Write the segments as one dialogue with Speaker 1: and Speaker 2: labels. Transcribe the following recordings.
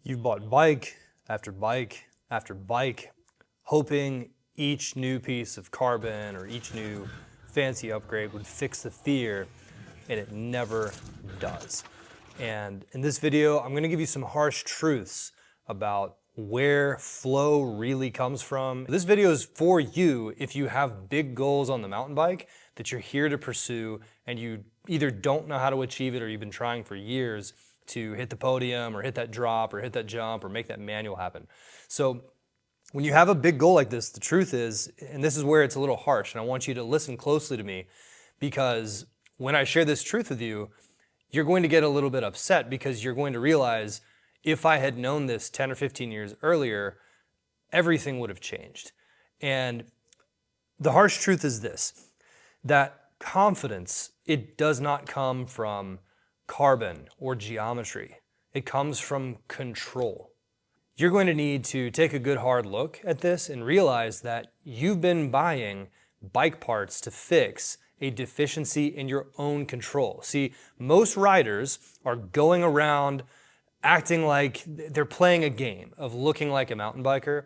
Speaker 1: You've bought bike after bike after bike, hoping each new piece of carbon or each new fancy upgrade would fix the fear, and it never does. And in this video, I'm gonna give you some harsh truths about where flow really comes from. This video is for you if you have big goals on the mountain bike that you're here to pursue and you either don't know how to achieve it or you've been trying for years to hit the podium or hit that drop or hit that jump or make that manual happen. So when you have a big goal like this, the truth is, and this is where it's a little harsh, and I want you to listen closely to me, because when I share this truth with you, you're going to get a little bit upset because you're going to realize if I had known this 10 or 15 years earlier, everything would have changed. And the harsh truth is this, that confidence, it does not come from carbon or geometry. It comes from control. You're going to need to take a good hard look at this and realize that you've been buying bike parts to fix a deficiency in your own control. See, most riders are going around acting like they're playing a game of looking like a mountain biker,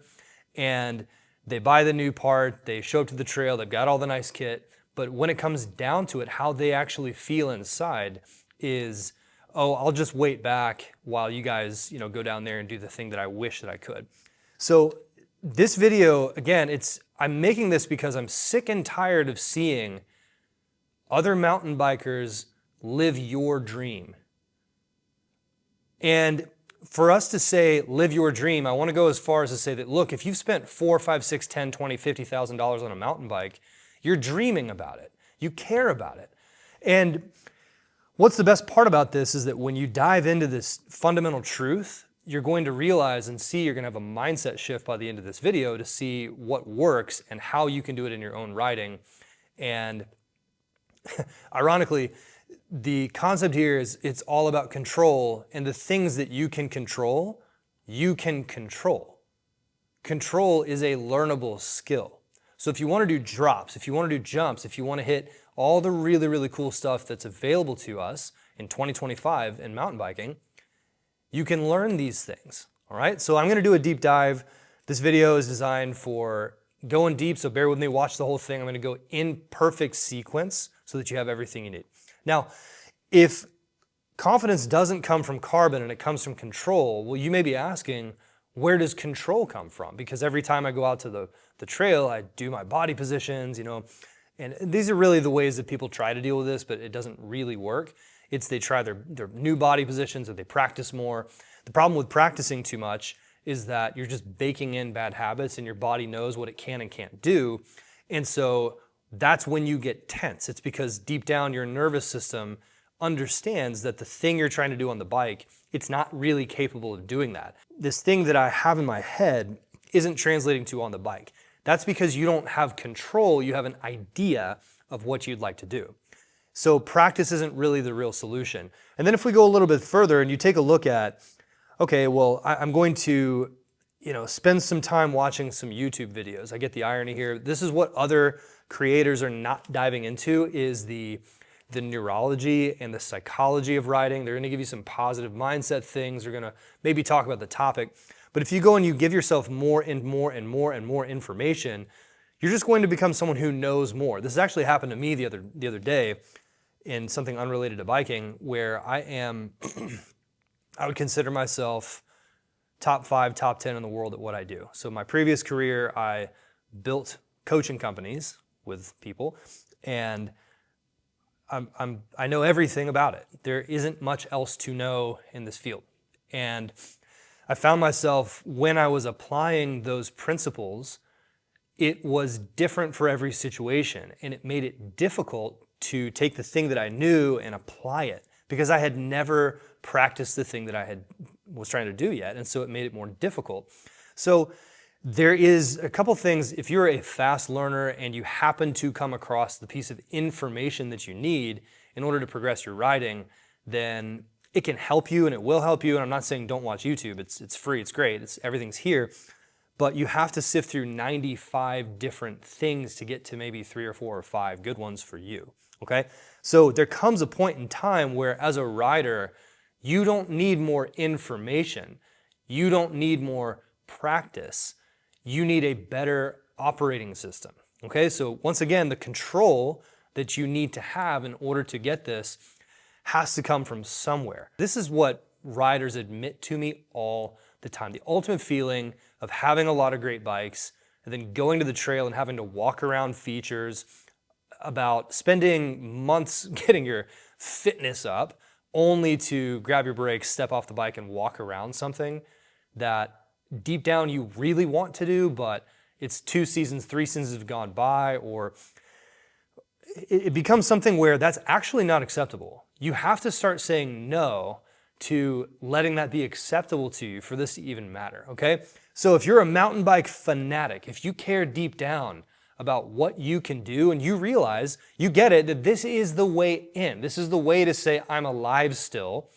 Speaker 1: and they buy the new part, they show up to the trail, they've got all the nice kit, but when it comes down to it, how they actually feel inside is, oh, I'll just wait back while you guys, go down there and do the thing that I wish that I could. So this video, again, I'm making this because I'm sick and tired of seeing other mountain bikers live your dream. And for us to say, live your dream, I want to go as far as to say that, look, if you've spent $4, $5, $6, $10, $20, $50,000 on a mountain bike, you're dreaming about it. You care about it. And what's the best part about this is that when you dive into this fundamental truth, you're going to realize and see, you're going to have a mindset shift by the end of this video to see what works and how you can do it in your own riding. And ironically, the concept here is it's all about control, and the things that you can control, you can control. Control is a learnable skill. So if you want to do drops, if you want to do jumps, if you want to hit all the really, really cool stuff that's available to us in 2025 in mountain biking, you can learn these things, all right? So I'm going to do a deep dive. This video is designed for going deep, so bear with me, watch the whole thing. I'm going to go in perfect sequence so that you have everything you need. Now, if confidence doesn't come from carbon and it comes from control, well, you may be asking, where does control come from? Because every time I go out to the trail, I do my body positions, and these are really the ways that people try to deal with this, but it doesn't really work. It's they try their new body positions or they practice more. The problem with practicing too much is that you're just baking in bad habits and your body knows what it can and can't do. And so that's when you get tense. It's because deep down your nervous system understands that the thing you're trying to do on the bike, it's not really capable of doing that. This thing that I have in my head isn't translating to on the bike. That's because you don't have control, you have an idea of what you'd like to do. So practice isn't really the real solution. And then if we go a little bit further and you take a look at, okay, well, I'm going to spend some time watching some YouTube videos. I get the irony here. This is what other creators are not diving into, is the neurology and the psychology of riding. They're going to give you some positive mindset things. They're going to maybe talk about the topic. But if you go and you give yourself more and more and more and more information, you're just going to become someone who knows more. This actually happened to me the other day in something unrelated to biking, where I would consider myself top 5, top 10 in the world at what I do. So my previous career, I built coaching companies with people, and I know everything about it. There isn't much else to know in this field. And I found myself, when I was applying those principles, it was different for every situation, and it made it difficult to take the thing that I knew and apply it, because I had never practiced the thing that I was trying to do yet, and so it made it more difficult. So there is a couple things. If you're a fast learner and you happen to come across the piece of information that you need in order to progress your riding, then it can help you and it will help you. And I'm not saying don't watch YouTube. It's free, it's great, everything's here. But you have to sift through 95 different things to get to maybe 3 or 4 or 5 good ones for you, okay? So there comes a point in time where, as a rider, you don't need more information. You don't need more practice. You need a better operating system. Okay, so once again, the control that you need to have in order to get this has to come from somewhere. This is what riders admit to me all the time. The ultimate feeling of having a lot of great bikes and then going to the trail and having to walk around features, about spending months getting your fitness up only to grab your brakes, step off the bike and walk around something that deep down you really want to do, but it's 2 seasons, 3 seasons have gone by, or it becomes something where that's actually not acceptable. You have to start saying no to letting that be acceptable to you for this to even matter, okay? So if you're a mountain bike fanatic, if you care deep down about what you can do and you realize, you get it, that this is the way in. This is the way to say I'm alive still.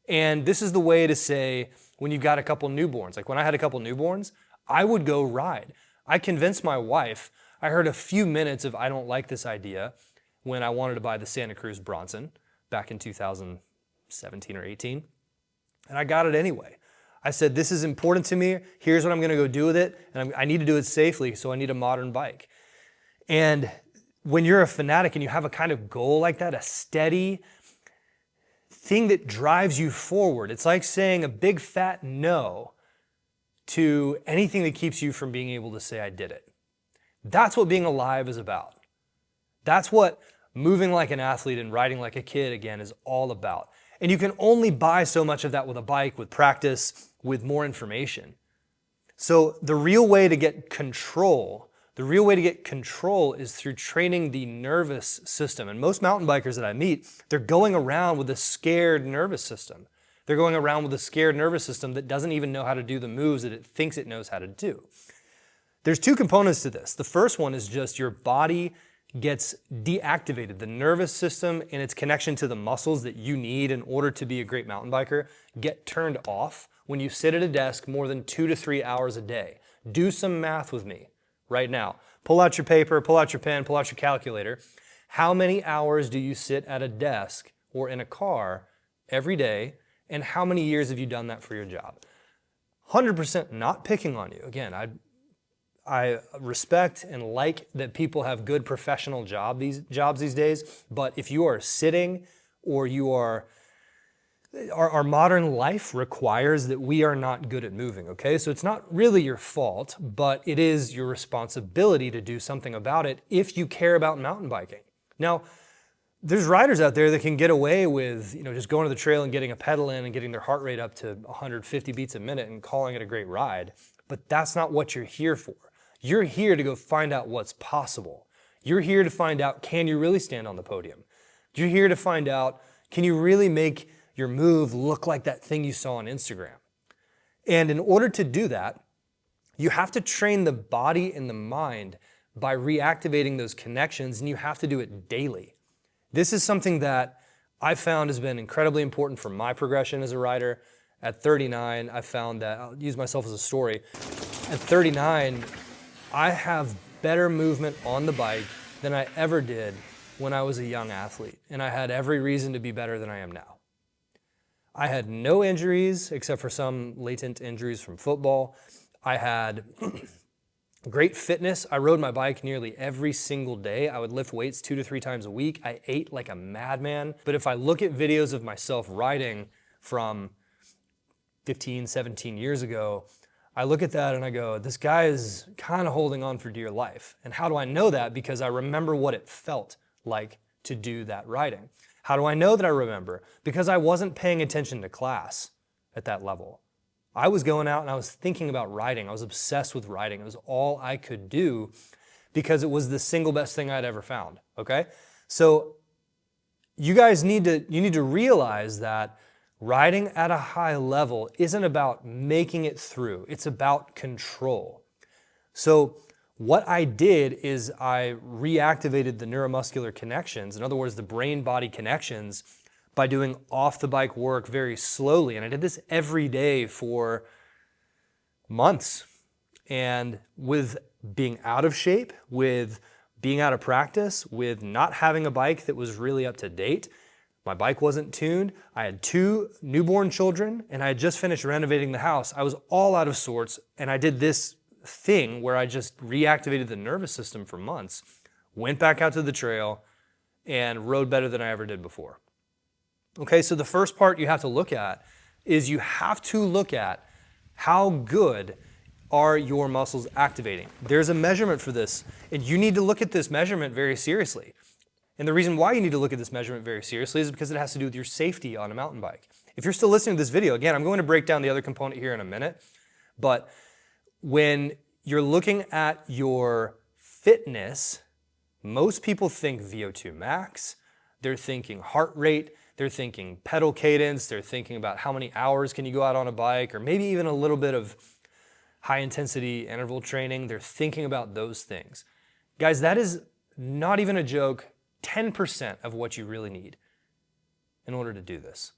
Speaker 1: And this is the way to say when you've got a couple newborns. Like when I had a couple newborns, I would go ride. I convinced my wife. I heard a few minutes of I don't like this idea when I wanted to buy the Santa Cruz Bronson back in 2017 or 18. And I got it anyway. I said, this is important to me. Here's what I'm gonna go do with it. And I need to do it safely, so I need a modern bike. And when you're a fanatic and you have a kind of goal like that, a steady thing that drives you forward, it's like saying a big fat no to anything that keeps you from being able to say I did it. That's what being alive is about. That's what moving like an athlete and riding like a kid again is all about. And you can only buy so much of that with a bike, with practice, with more information. So the real way to get control is through training the nervous system. And most mountain bikers that I meet, they're going around with a scared nervous system. They're going around with a scared nervous system that doesn't even know how to do the moves that it thinks it knows how to do. There's 2 components to this. The first one is just your body gets deactivated. The nervous system and its connection to the muscles that you need in order to be a great mountain biker get turned off when you sit at a desk more than 2 to 3 hours a day. Do some math with me right now. Pull out your paper, pull out your pen, pull out your calculator. How many hours do you sit at a desk or in a car every day, and how many years have you done that for your job? 100% not picking on you. Again, I respect and like that people have good professional jobs these days, but if you are sitting or you are, our modern life requires that we are not good at moving, okay? So it's not really your fault, but it is your responsibility to do something about it if you care about mountain biking. Now, there's riders out there that can get away with, just going to the trail and getting a pedal in and getting their heart rate up to 150 beats a minute and calling it a great ride, but that's not what you're here for. You're here to go find out what's possible. You're here to find out, can you really stand on the podium? You're here to find out, can you really make your move look like that thing you saw on Instagram? And in order to do that, you have to train the body and the mind by reactivating those connections, and you have to do it daily. This is something that I found has been incredibly important for my progression as a rider. At 39, I found that, I'll use myself as a story. At 39, I have better movement on the bike than I ever did when I was a young athlete, and I had every reason to be better than I am now. I had no injuries except for some latent injuries from football. I had great fitness. I rode my bike nearly every single day. I would lift weights 2 to 3 times a week. I ate like a madman. But if I look at videos of myself riding from 15, 17 years ago, I look at that and I go, this guy is kind of holding on for dear life. And how do I know that? Because I remember what it felt like to do that riding. How do I know that I remember? Because I wasn't paying attention to class at that level. I was going out and I was thinking about riding. I was obsessed with riding. It was all I could do because it was the single best thing I'd ever found, okay? So you guys need to realize that riding at a high level isn't about making it through. It's about control. So what I did is I reactivated the neuromuscular connections, in other words, the brain-body connections, by doing off-the-bike work very slowly. And I did this every day for months. And with being out of shape, with being out of practice, with not having a bike that was really up to date, My bike wasn't tuned. I had 2 newborn children and I had just finished renovating the house. I was all out of sorts and I did this thing where I just reactivated the nervous system for months, went back out to the trail and rode better than I ever did before. Okay, so the first part you have to look at is you have to look at how good are your muscles activating. There's a measurement for this and you need to look at this measurement very seriously. And the reason why you need to look at this measurement very seriously is because it has to do with your safety on a mountain bike. If you're still listening to this video, again, I'm going to break down the other component here in a minute, but when you're looking at your fitness, most people think VO2 max, they're thinking heart rate, they're thinking pedal cadence, they're thinking about how many hours can you go out on a bike, or maybe even a little bit of high intensity interval training. They're thinking about those things. Guys, that is not even a joke. 10% of what you really need in order to do this.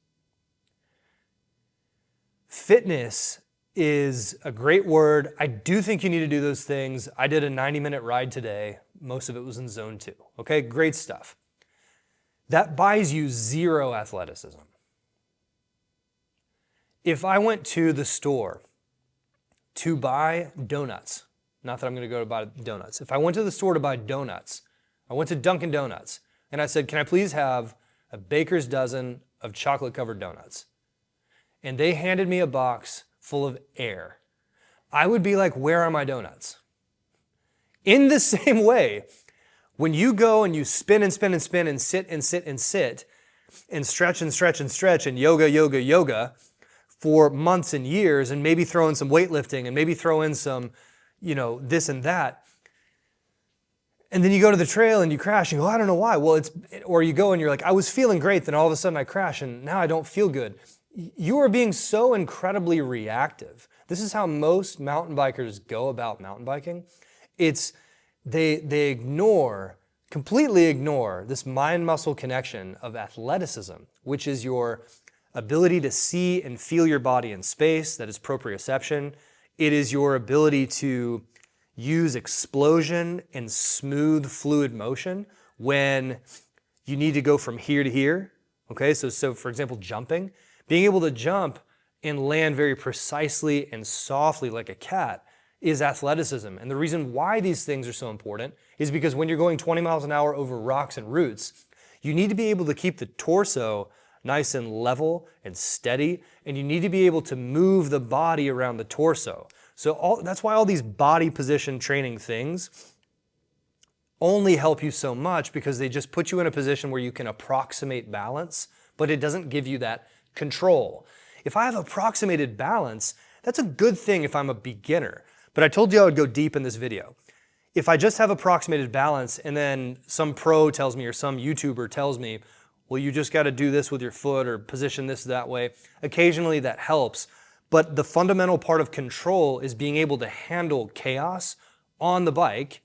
Speaker 1: Fitness is a great word. I do think you need to do those things. I did a 90-minute ride today. Most of it was in zone 2. Okay, great stuff. That buys you 0 athleticism. If I went to the store to buy donuts, not that I'm going to go to buy donuts. If I went to the store to buy donuts, I went to Dunkin' Donuts and I said, can I please have a baker's dozen of chocolate-covered donuts? And they handed me a box full of air. I would be like, where are my donuts? In the same way, when you go and you spin and spin and spin and sit and sit and sit and stretch and stretch and stretch and yoga for months and years and maybe throw in some weightlifting and maybe throw in some, this and that, and then you go to the trail and you crash and go, I don't know why. Well, or you go and you're like, I was feeling great, then all of a sudden I crash and now I don't feel good. You are being so incredibly reactive. This is how most mountain bikers go about mountain biking. They completely ignore this mind-muscle connection of athleticism, which is your ability to see and feel your body in space, that is propriception. It is your ability to use explosion and smooth fluid motion when you need to go from here to here. Okay, so for example, jumping. Being able to jump and land very precisely and softly like a cat is athleticism. And the reason why these things are so important is because when you're going 20 miles an hour over rocks and roots, you need to be able to keep the torso nice and level and steady, and you need to be able to move the body around the torso. So that's why all these body position training things only help you so much, because they just put you in a position where you can approximate balance, but it doesn't give you that control. If I have approximated balance, that's a good thing if I'm a beginner. But I told you I would go deep in this video. If I just have approximated balance and then some pro tells me or some YouTuber tells me, well, you just got to do this with your foot or position this that way, occasionally that helps. But the fundamental part of control is being able to handle chaos on the bike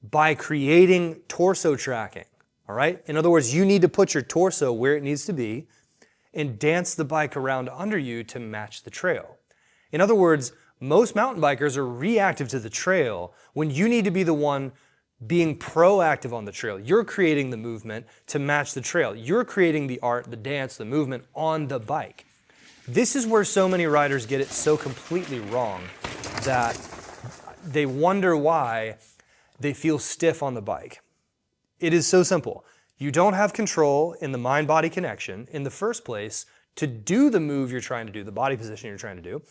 Speaker 1: by creating torso tracking, all right? In other words, you need to put your torso where it needs to be and dance the bike around under you to match the trail. In other words, most mountain bikers are reactive to the trail when you need to be the one being proactive on the trail. You're creating the movement to match the trail. You're creating the art, the dance, the movement on the bike. This is where so many riders get it so completely wrong that they wonder why they feel stiff on the bike. It is so simple. You don't have control in the mind-body connection in the first place to do the move you're trying to do, the body position you're trying to do.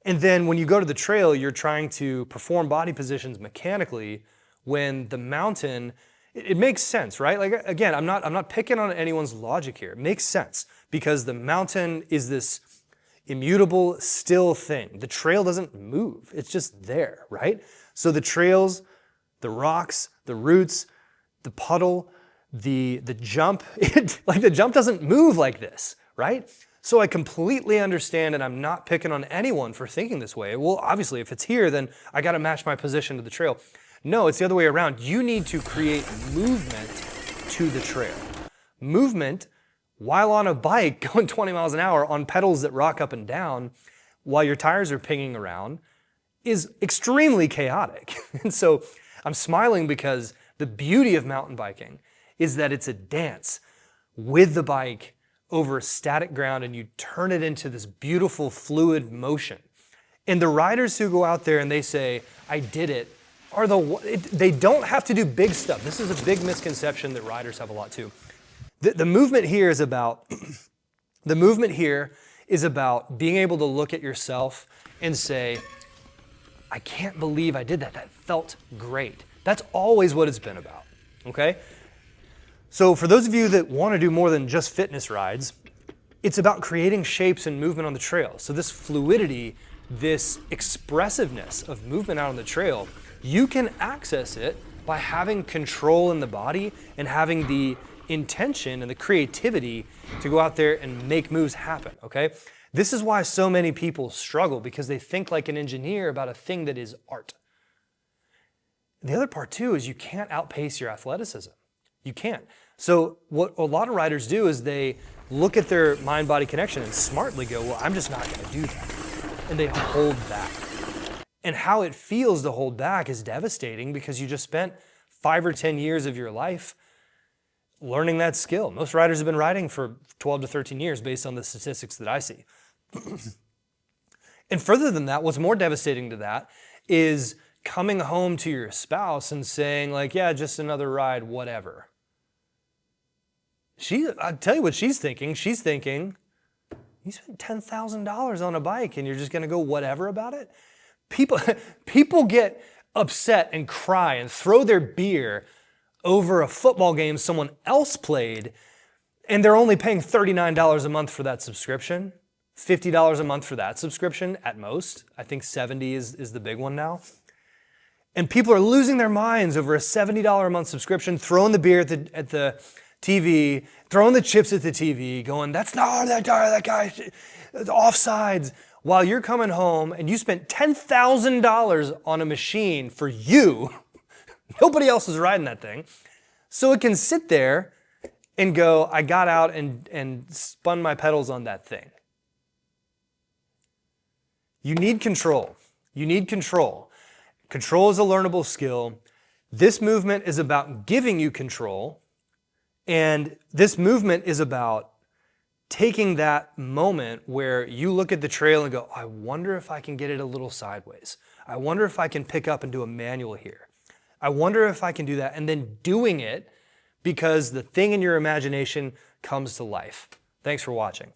Speaker 1: And then when you go to the trail, you're trying to perform body positions mechanically when the mountain, it makes sense, right? Like, again, I'm not picking on anyone's logic here. It makes sense because the mountain is this immutable, still thing. The trail doesn't move. It's just there, right? So the trails, the rocks, the roots, the puddle, the jump, like the jump doesn't move like this, right? So I completely understand, and I'm not picking on anyone for thinking this way. Well, obviously, if it's here, then I got to match my position to the trail. No, it's the other way around. You need to create movement to the trail. Movement while on a bike going 20 miles an hour on pedals that rock up and down while your tires are pinging around is extremely chaotic. And so I'm smiling because the beauty of mountain biking is that it's a dance. with the bike over static ground and you turn it into this beautiful fluid motion. And the riders who go out there and they say, I did it, they don't have to do big stuff. This is a big misconception that riders have a lot too. The movement here is about being able to look at yourself and say, I can't believe I did that. That felt great. That's always what it's been about, okay? So for those of you that want to do more than just fitness rides, it's about creating shapes and movement on the trail. So this fluidity, this expressiveness of movement out on the trail, you can access it by having control in the body and having the intention and the creativity to go out there and make moves happen, okay? This is why so many people struggle, because they think like an engineer about a thing that is art. The other part too is you can't outpace your athleticism. You can't. So what a lot of riders do is they look at their mind-body connection and smartly go, well, I'm just not going to do that. And they hold back. And how it feels to hold back is devastating, because you just spent 5 or 10 years of your life learning that skill. Most riders have been riding for 12 to 13 years based on the statistics that I see. And further than that, what's more devastating to that is coming home to your spouse and saying like, yeah, just another ride, whatever. I'll tell you what she's thinking. She's thinking, you spent $10,000 on a bike and you're just gonna go whatever about it? People get upset and cry and throw their beer over a football game someone else played, and they're only paying $39 a month for that subscription, $50 a month for that subscription at most. I think 70 is the big one now. And people are losing their minds over a $70 a month subscription, throwing the beer at the TV, throwing the chips at the TV, going, that's not that guy, offsides, while you're coming home and you spent $10,000 on a machine for you. Nobody else is riding that thing. So it can sit there and go, I got out and spun my pedals on that thing. You need control. You need control. Control is a learnable skill. This movement is about giving you control. And this movement is about taking that moment where you look at the trail and go, I wonder if I can get it a little sideways. I wonder if I can pick up and do a manual here. I wonder if I can do that, and then doing it because the thing in your imagination comes to life. Thanks for watching.